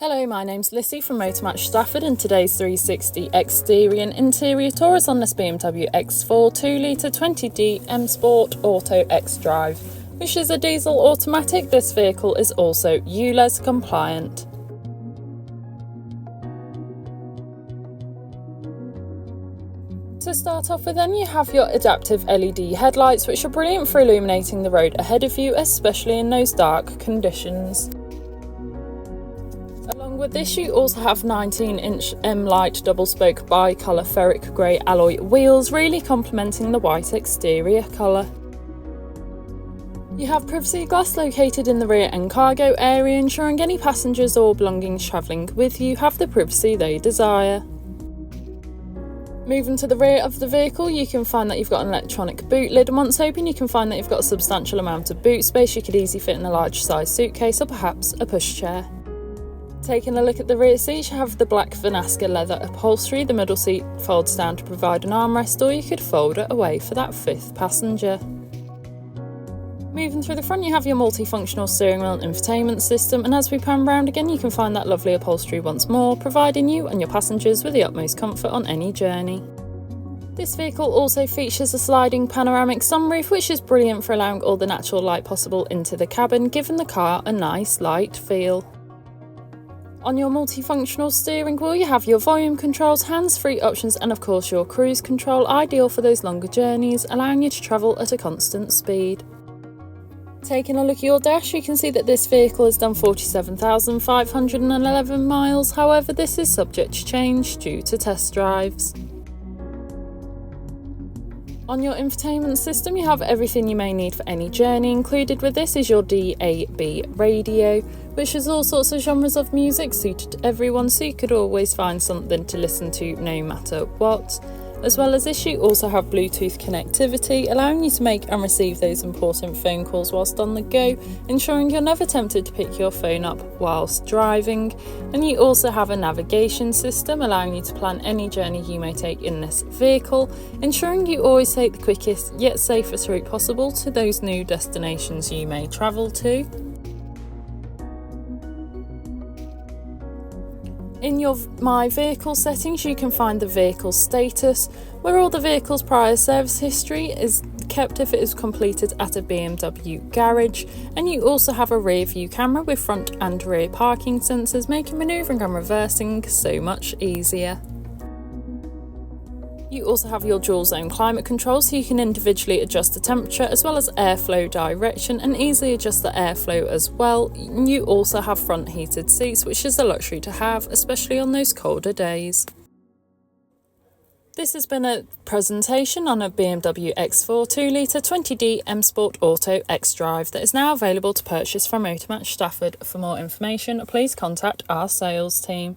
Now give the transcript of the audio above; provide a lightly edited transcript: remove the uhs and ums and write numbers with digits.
Hello, my name's Lissy from Motor Match Stafford, and today's 360 exterior and interior tour is on this BMW X4 2.0 20d M Sport Auto xDrive, which is a diesel automatic. This vehicle is also ULEZ compliant. To start off with then, you have your adaptive LED headlights, which are brilliant for illuminating the road ahead of you, especially in those dark conditions. Along with this, you also have 19-inch M-Light double-spoke bi-colour ferric grey alloy wheels, really complementing the white exterior colour. You have privacy glass located in the rear and cargo area, ensuring any passengers or belongings travelling with you have the privacy they desire. Moving to the rear of the vehicle, you can find that you've got an electronic boot lid, and once open you can find that you've got a substantial amount of boot space. You could easily fit in a large size suitcase or perhaps a pushchair. Taking a look at the rear seats, you have the black Vanaska leather upholstery. The middle seat folds down to provide an armrest, or you could fold it away for that fifth passenger. Moving through the front, you have your multifunctional steering wheel and infotainment system, and as we pan round again you can find that lovely upholstery once more, providing you and your passengers with the utmost comfort on any journey. This vehicle also features a sliding panoramic sunroof, which is brilliant for allowing all the natural light possible into the cabin, giving the car a nice light feel. On your multifunctional steering wheel, you have your volume controls, hands-free options, and of course your cruise control, ideal for those longer journeys, allowing you to travel at a constant speed. Taking a look at your dash, you can see that this vehicle has done 47,511 miles, however this is subject to change due to test drives. On your infotainment system, you have everything you may need for any journey. Included with this is your DAB radio, which has all sorts of genres of music suited to everyone, so you could always find something to listen to no matter what. As well as this, you also have Bluetooth connectivity, allowing you to make and receive those important phone calls whilst on the go, ensuring you're never tempted to pick your phone up whilst driving. And you also have a navigation system, allowing you to plan any journey you may take in this vehicle, ensuring you always take the quickest yet safest route possible to those new destinations you may travel to. In your My Vehicle settings, you can find the vehicle status, where all the vehicle's prior service history is kept if it is completed at a BMW garage, and you also have a rear view camera with front and rear parking sensors, making manoeuvring and reversing so much easier. You also have your dual zone climate control, so you can individually adjust the temperature as well as airflow direction, and easily adjust the airflow as well. You also have front heated seats, which is a luxury to have, especially on those colder days. This has been a presentation on a BMW X4 2.0 20d M Sport Auto xDrive that is now available to purchase from Motor Match Stafford. For more information, please contact our sales team.